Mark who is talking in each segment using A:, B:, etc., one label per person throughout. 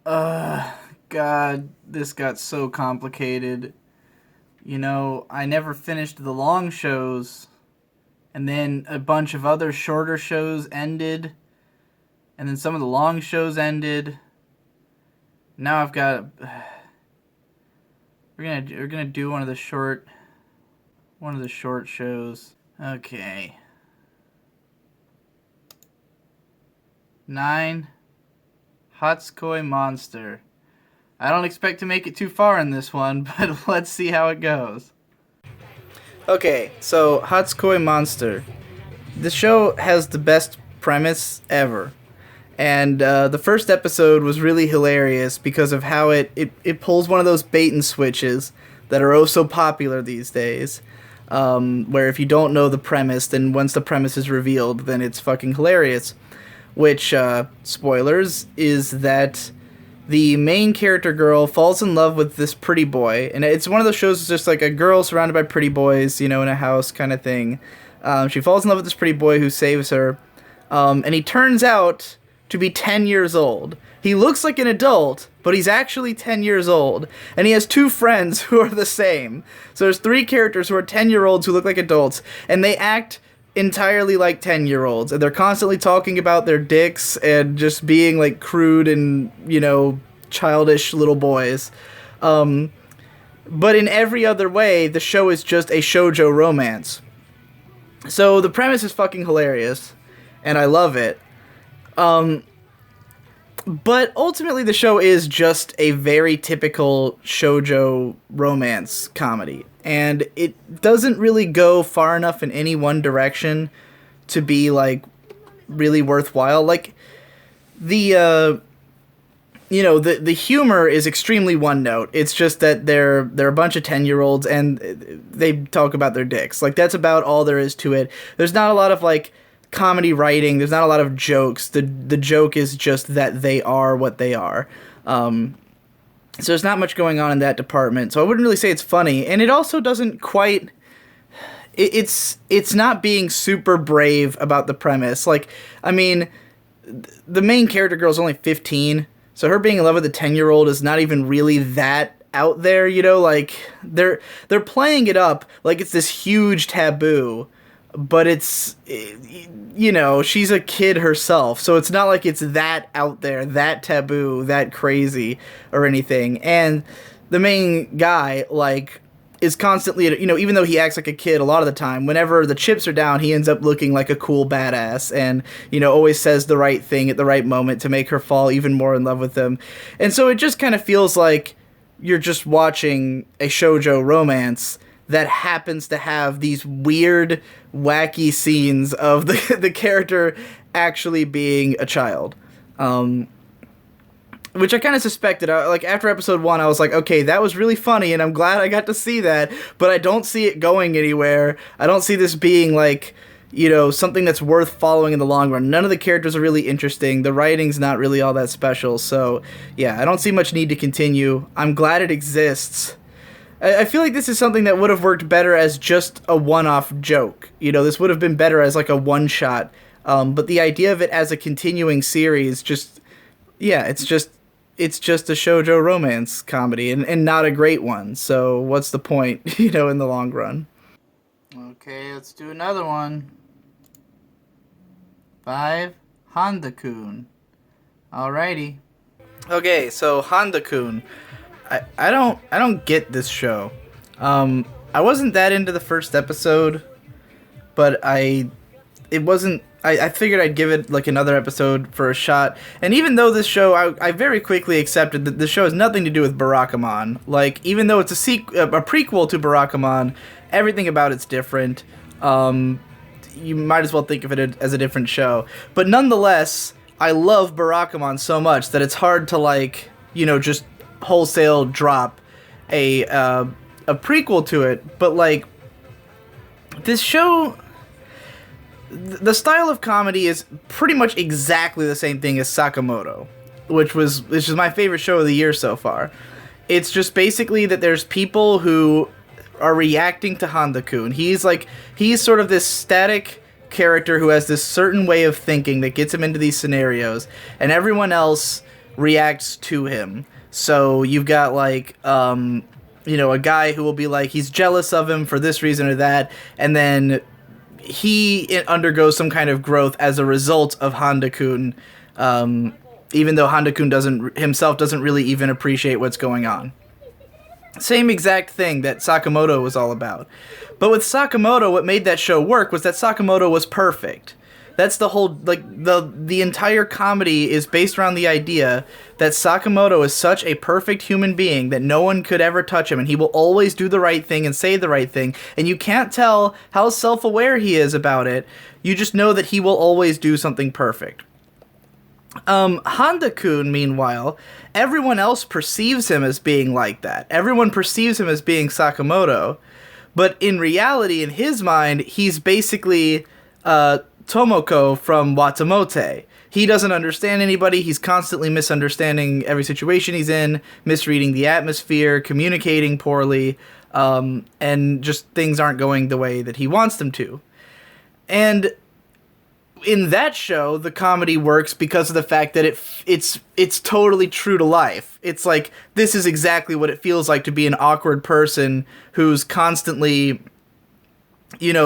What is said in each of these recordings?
A: God, this got so complicated. I never finished the long shows, and then a bunch of other shorter shows ended, and then some of the long shows ended. Now I've got. We're gonna do one of the short shows. Okay. 9. Hatsukoi Monster. I don't expect to make it too far in this one, but let's see how it goes. Okay, so Hatsukoi Monster. The show has the best premise ever. And the first episode was really hilarious because of how it pulls one of those bait and switches that are oh so popular these days. Where if you don't know the premise, then once the premise is revealed, then it's fucking hilarious. Which, spoilers, is that the main character girl falls in love with this pretty boy. And it's one of those shows that's just like a girl surrounded by pretty boys, in a house kind of thing. She falls in love with this pretty boy who saves her. And he turns out to be 10 years old. He looks like an adult, but he's actually 10 years old. And he has 2 friends who are the same. So there's 3 characters who are 10-year-olds who look like adults. And they act entirely like 10-year-olds, and they're constantly talking about their dicks and just being like crude and childish little boys, but in every other way the show is just a shoujo romance. So the premise is fucking hilarious and I love it, but ultimately the show is just a very typical shoujo romance comedy. And it doesn't really go far enough in any one direction to be, like, really worthwhile. Like, the humor is extremely one note. It's just that they're a bunch of 10-year-olds and they talk about their dicks. Like, that's about all there is to it. There's not a lot of, like, comedy writing. There's not a lot of jokes. The joke is just that they are what they are. So there's not much going on in that department. So I wouldn't really say it's funny. And it also doesn't quite... It's not being super brave about the premise. Like, I mean, the main character girl is only 15. So her being in love with a 10-year-old is not even really that out there, Like, they're playing it up like it's this huge taboo. But it's, she's a kid herself, so it's not like it's that out there, that taboo, that crazy, or anything. And the main guy, like, is constantly, even though he acts like a kid a lot of the time, whenever the chips are down, he ends up looking like a cool badass, and, always says the right thing at the right moment to make her fall even more in love with him. And so it just kind of feels like you're just watching a shoujo romance that happens to have these weird, wacky scenes of the character actually being a child. Which I kind of suspected. Like, after episode 1, I was like, okay, that was really funny, and I'm glad I got to see that, but I don't see it going anywhere. I don't see this being, like, something that's worth following in the long run. None of the characters are really interesting. The writing's not really all that special, so, yeah, I don't see much need to continue. I'm glad it exists. I feel like this is something that would have worked better as just a one-off joke. This would have been better as like a one-shot. But the idea of it as a continuing series it's just a shoujo romance comedy and not a great one. So what's the point, in the long run? Okay, let's do another one. 5. Handa-kun. Alrighty. Okay, so Handa-kun. I don't get this show. I wasn't that into the first episode, but I figured I'd give it like another episode for a shot. And even though this show, I very quickly accepted that this show has nothing to do with Barakamon. Like, even though it's a prequel to Barakamon, everything about it's different. You might as well think of it as a different show. But nonetheless, I love Barakamon so much that it's hard to, like, just wholesale drop a prequel to it. But, like, this show, the style of comedy is pretty much exactly the same thing as Sakamoto, which is my favorite show of the year so far. It's just basically that there's people who are reacting to Handa-kun. He's sort of this static character who has this certain way of thinking that gets him into these scenarios, and everyone else reacts to him. So you've got like a guy who will be like he's jealous of him for this reason or that, and then he undergoes some kind of growth as a result of Handa-kun, even though Handa-kun doesn't really even appreciate what's going on. Same exact thing that Sakamoto was all about. But with Sakamoto, what made that show work was that Sakamoto was perfect. That's the whole, like, the entire comedy is based around the idea that Sakamoto is such a perfect human being that no one could ever touch him, and he will always do the right thing and say the right thing, and you can't tell how self-aware he is about it. You just know that he will always do something perfect. Handa-kun, meanwhile, everyone else perceives him as being like that. Everyone perceives him as being Sakamoto, but in reality, in his mind, he's basically, Tomoko from Watamote. He doesn't understand anybody. He's constantly misunderstanding every situation he's in, misreading the atmosphere, communicating poorly, and just things aren't going the way that he wants them to. And in that show, the comedy works because of the fact that it's totally true to life. It's like, this is exactly what it feels like to be an awkward person who's constantly,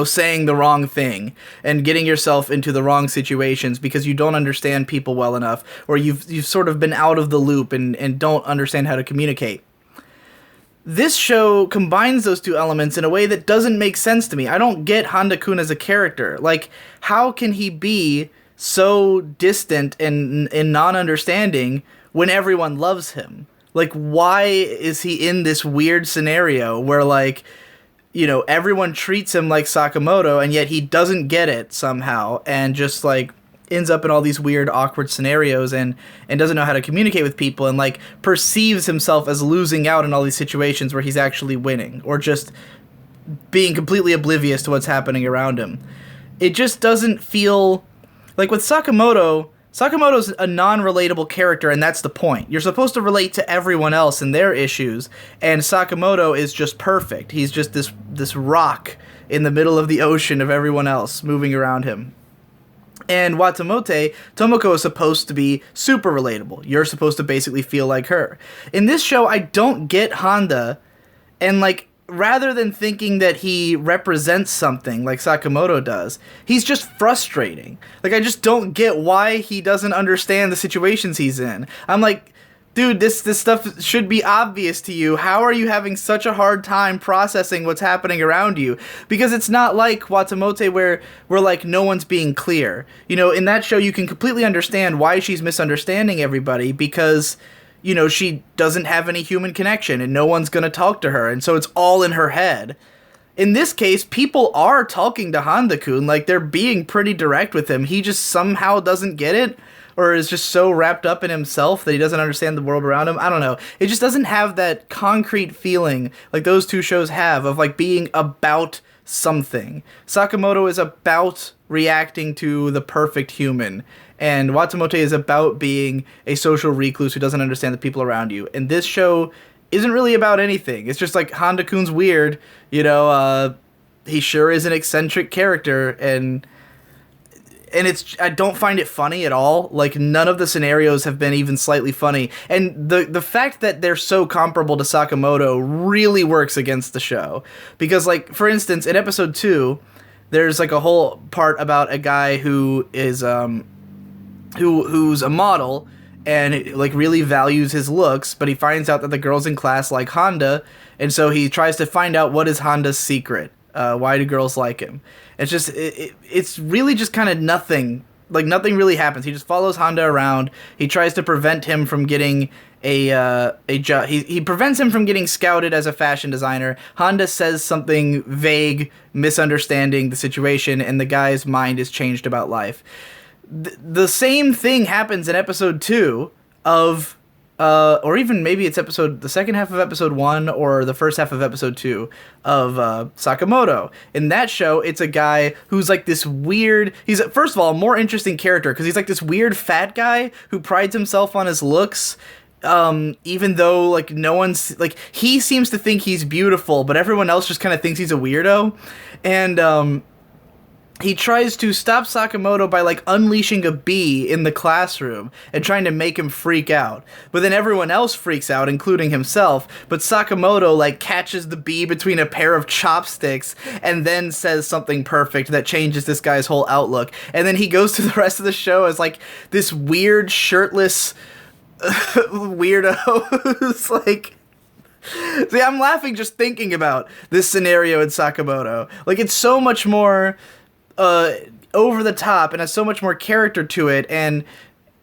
A: saying the wrong thing and getting yourself into the wrong situations because you don't understand people well enough, or you've sort of been out of the loop and don't understand how to communicate. This show combines those two elements in a way that doesn't make sense to me. I don't get Handa-kun as a character. Like, how can he be so distant and non-understanding when everyone loves him? Like, why is he in this weird scenario where, like, everyone treats him like Sakamoto, and yet he doesn't get it somehow, and just, like, ends up in all these weird, awkward scenarios, and doesn't know how to communicate with people, and, like, perceives himself as losing out in all these situations where he's actually winning, or just being completely oblivious to what's happening around him. It just doesn't feel... Like, with Sakamoto's a non-relatable character, and that's the point. You're supposed to relate to everyone else and their issues, and Sakamoto is just perfect. He's just this rock in the middle of the ocean of everyone else moving around him. And Watamote, Tomoko is supposed to be super relatable. You're supposed to basically feel like her. In this show, I don't get Handa, and, like, rather than thinking that he represents something like Sakamoto does, he's just frustrating. Like, I just don't get why he doesn't understand the situations he's in. I'm like, dude, this stuff should be obvious to you. How are you having such a hard time processing what's happening around you? Because it's not like Watamote where like, no one's being clear. In that show, you can completely understand why she's misunderstanding everybody, because she doesn't have any human connection and no one's going to talk to her, and so it's all in her head. In this case, people are talking to Handa-kun, like, they're being pretty direct with him. He just somehow doesn't get it, or is just so wrapped up in himself that he doesn't understand the world around him. I don't know. It just doesn't have that concrete feeling like those two shows have of, like, being about something. Sakamoto is about reacting to the perfect human, and Watamote is about being a social recluse who doesn't understand the people around you. And this show isn't really about anything. It's just like, Handa-kun's weird, he sure is an eccentric character, and I don't find it funny at all. Like, none of the scenarios have been even slightly funny. And the fact that they're so comparable to Sakamoto really works against the show. Because, like, for instance, in episode 2, there's, like, a whole part about a guy who is, who's a model and, like, really values his looks, but he finds out that the girls in class like Handa, and so he tries to find out what is Handa's secret. Why do girls like him? It's just, it's really just kind of nothing. Like, nothing really happens. He just follows Handa around. He tries to prevent him from getting a job. He prevents him from getting scouted as a fashion designer. Handa says something vague, misunderstanding the situation, and the guy's mind is changed about life. The same thing happens in episode 2 of... or even maybe it's the second half of episode 1 or the first half of episode 2 of Sakamoto. In that show, it's a guy who's like this weird... He's, first of all, a more interesting character because he's like this weird fat guy who prides himself on his looks, even though, like, no one's... Like, he seems to think he's beautiful, but everyone else just kind of thinks he's a weirdo. And he tries to stop Sakamoto by, like, unleashing a bee in the classroom and trying to make him freak out. But then everyone else freaks out, including himself. But Sakamoto, like, catches the bee between a pair of chopsticks and then says something perfect that changes this guy's whole outlook. And then he goes to the rest of the show as, like, this weird, shirtless weirdo who's, like... See, I'm laughing just thinking about this scenario in Sakamoto. Like, it's so much more... over the top and has so much more character to it, and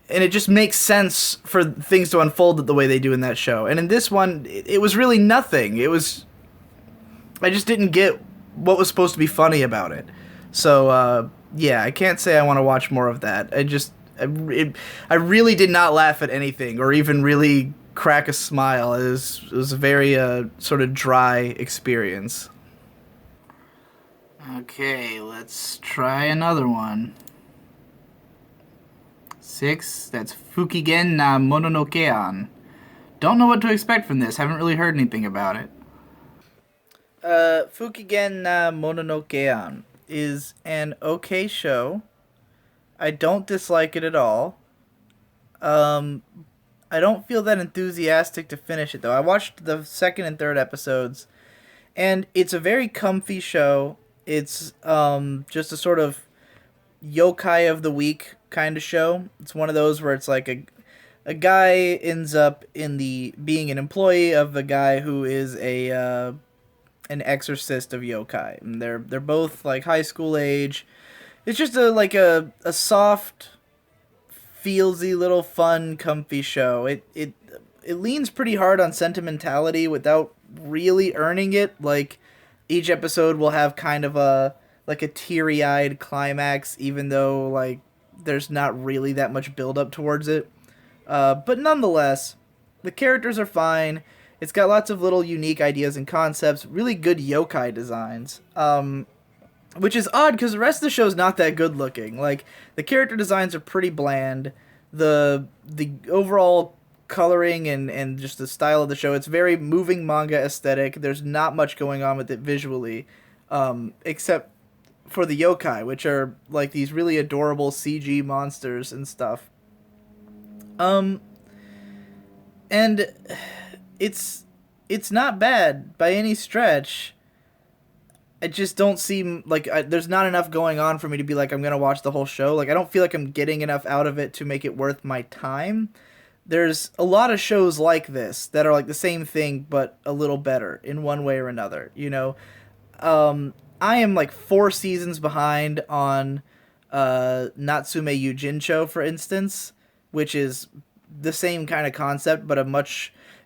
A: it just makes sense for things to unfold the way they do in that show. And in this one, it was really nothing. I just didn't get what was supposed to be funny about it. So, yeah, I can't say I want to watch more of that. I really did not laugh at anything or even really crack a smile. It was a very, sort of dry experience. Okay, let's try another one. 6, that's Fukigen na Mononokean. Don't know what to expect from this, haven't really heard anything about it. Fukigen na Mononokean is an okay show. I don't dislike it at all. I don't feel that enthusiastic to finish it, though. I watched the second and third episodes, and it's a very comfy show. It's just a sort of yokai of the week kind of show. It's one of those where it's like a guy ends up being an employee of a guy who is an exorcist of yokai. And they're both like high school age. It's just a soft, feelsy little fun, comfy show. It leans pretty hard on sentimentality without really earning it. Like, each episode will have kind of a teary-eyed climax, even though, like, there's not really that much build-up towards it. But nonetheless, the characters are fine. It's got lots of little unique ideas and concepts, really good yokai designs. Which is odd, because the rest of the show's not that good-looking. Like, the character designs are pretty bland. The overall coloring and just the style of the show, it's very moving manga aesthetic. There's not much going on with it visually, except for the yokai, which are like these really adorable CG monsters and stuff. And it's not bad by any stretch. I just don't seem like there's not enough going on for me to be like, I'm gonna watch the whole show. Like, I don't feel like I'm getting enough out of it to make it worth my time. There's a lot of shows like this that are like the same thing, but a little better in one way or another, you know? I am like 4 seasons behind on Natsume Yujincho, for instance, which is the same kind of concept, but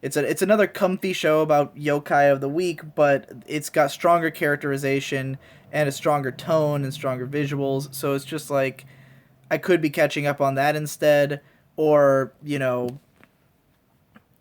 A: it's another comfy show about yokai of the week, but it's got stronger characterization and a stronger tone and stronger visuals, so it's just like, I could be catching up on that instead. Or, you know,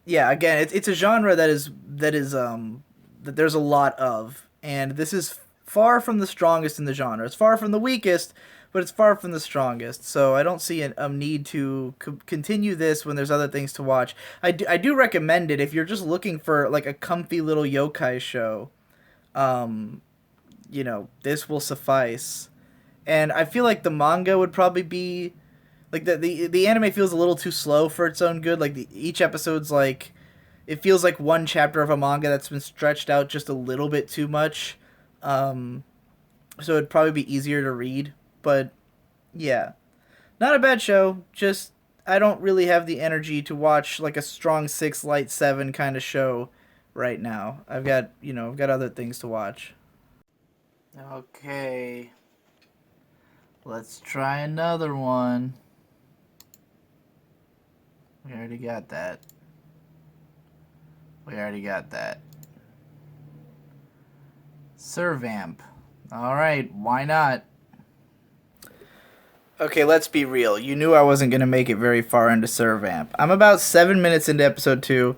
A: yeah, again, it's a genre that there's a lot of, and this is far from the strongest in the genre. It's far from the weakest, but it's far from the strongest. So I don't see a need to continue this when there's other things to watch. I do recommend it if you're just looking for like a comfy little yokai show. You know, this will suffice. And I feel like the manga would probably be... Like, the anime feels a little too slow for its own good. Like, each episode's, like... It feels like one chapter of a manga that's been stretched out just a little bit too much. So it'd probably be easier to read. But, yeah. Not a bad show. Just, I don't really have the energy to watch, like, a strong 6, light 7 kind of show right now. I've got other things to watch. Okay. Let's try another one. We already got that. Servamp. Alright, why not? Okay, let's be real. You knew I wasn't going to make it very far into Servamp. I'm about 7 minutes into episode 2.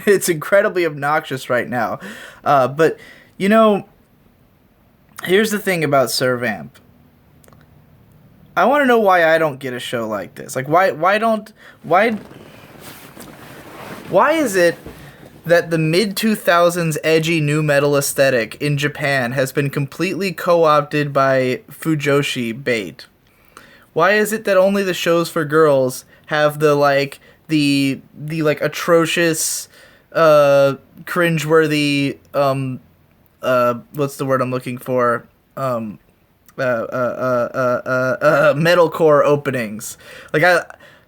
A: It's incredibly obnoxious right now. But, you know, here's the thing about Servamp. I want to know why I don't get a show like this. Like, why is it that the mid-2000s edgy nu metal aesthetic in Japan has been completely co-opted by Fujoshi bait? Why is it that only the shows for girls have the atrocious, cringeworthy, what's the word I'm looking for? Metalcore openings.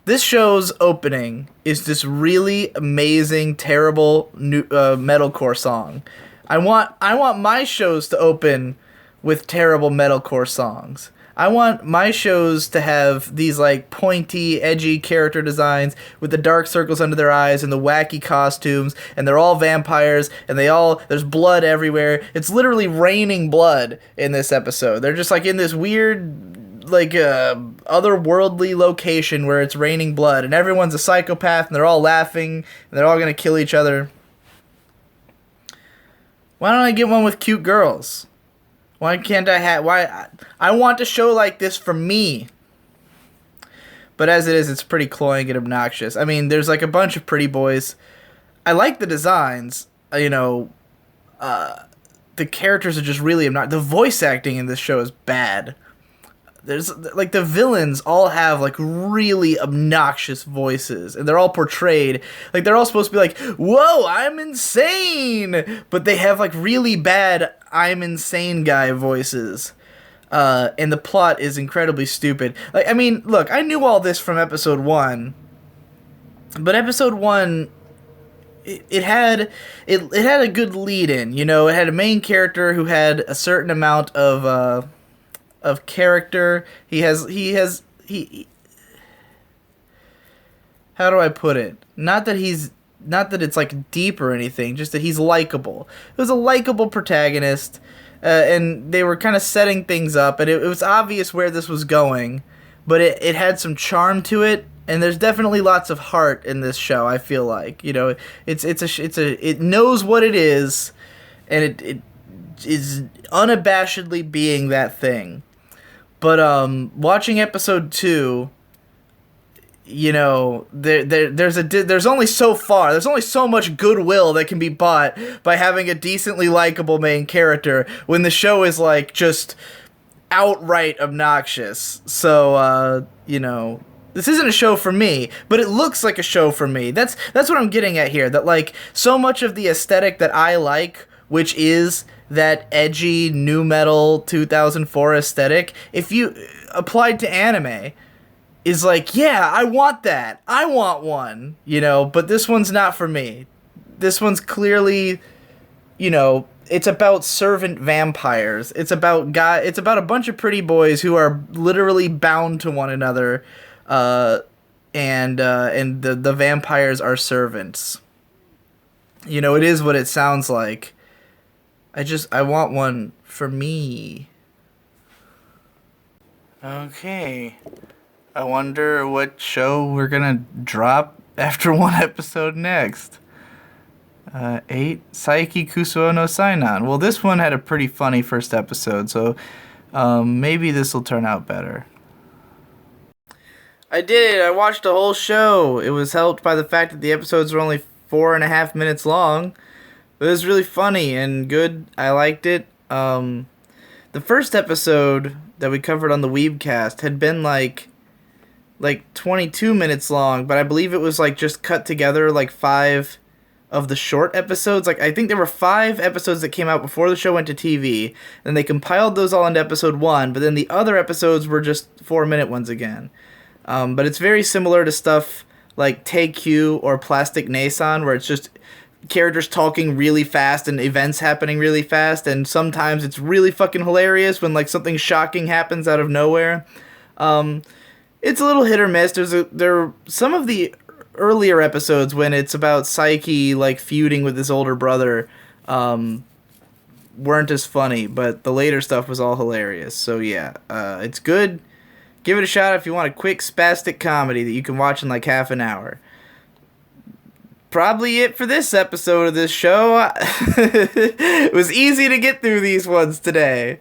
A: This show's opening is this really amazing, terrible new metalcore song. I want my shows to open with terrible metalcore songs. I want my shows to have these pointy, edgy character designs with the dark circles under their eyes and the wacky costumes, and they're all vampires, and there's blood everywhere. It's literally raining blood in this episode. They're just in this weird otherworldly location where it's raining blood, and everyone's a psychopath, and they're all laughing, and they're all gonna kill each other. Why don't I get one with cute girls? Why can't I have... I want a show like this for me. But as it is, it's pretty cloying and obnoxious. I mean, there's a bunch of pretty boys. I like the designs. The characters are just really obnoxious. The voice acting in this show is bad. There's the villains all have really obnoxious voices, and they're all portrayed they're all supposed to be whoa, I'm insane, but they have really bad I'm insane guy voices, and the plot is incredibly stupid. Look, I knew all this from episode 1, but episode 1 it had a good lead in. It had a main character who had a certain amount of character. He how do I put it? Not that it's deep or anything, just that he's likable. It was a likable protagonist, and they were kind of setting things up, and it was obvious where this was going, but it had some charm to it, and there's definitely lots of heart in this show. I feel it knows what it is, and it is unabashedly being that thing. But watching episode 2, there's only so far. There's only so much goodwill that can be bought by having a decently likable main character when the show is just outright obnoxious. So this isn't a show for me, but it looks like a show for me. That's what I'm getting at here. That so much of the aesthetic that I like, which is that edgy nu metal 2004 aesthetic, if you applied to anime, is yeah, I want that. I want one, but this one's not for me. This one's clearly, it's about servant vampires. It's about a bunch of pretty boys who are literally bound to one another, and the vampires are servants. It is what it sounds like. I want one for me. Okay. I wonder what show we're gonna drop after one episode next. 8, Saiki Kusuo no Psi-nan. Well, this one had a pretty funny first episode, so maybe this will turn out better. I did it! I watched the whole show! It was helped by the fact that the episodes were only 4.5 minutes long. It was really funny and good. I liked it. The first episode that we covered on the Weebcast had been 22 minutes long, but I believe it was just cut together 5 of the short episodes. I think there were 5 episodes that came out before the show went to TV, and they compiled those all into episode 1, but then the other episodes were just 4-minute ones again. But it's very similar to stuff like Take-Q or Plastic Nason, where it's just characters talking really fast and events happening really fast, and sometimes it's really fucking hilarious when something shocking happens out of nowhere. It's a little hit or miss. There are some of the earlier episodes when it's about Saiki feuding with his older brother weren't as funny, but the later stuff was all hilarious. So yeah, it's good. Give it a shot if you want a quick spastic comedy that you can watch in half an hour. Probably it for this episode of this show. It was easy to get through these ones today.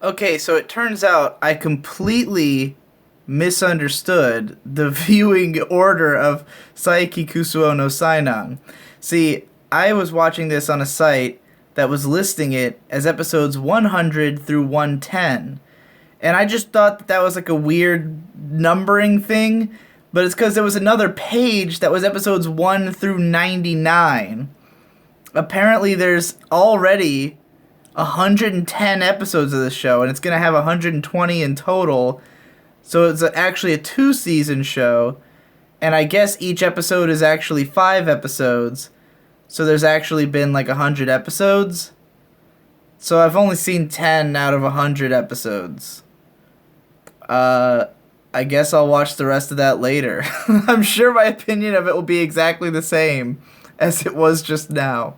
A: Okay, so it turns out I completely misunderstood the viewing order of Saiki Kusuo no Psi-nan. See, I was watching this on a site that was listing it as episodes 100 through 110. And I just thought that was like a weird numbering thing, but it's because there was another page that was episodes 1 through 99. Apparently there's already 110 episodes of this show, and it's going to have 120 in total. So it's actually a 2-season show, and I guess each episode is actually 5 episodes. So there's actually been like 100 episodes. So I've only seen 10 out of 100 episodes. I guess I'll watch the rest of that later. I'm sure my opinion of it will be exactly the same as it was just now.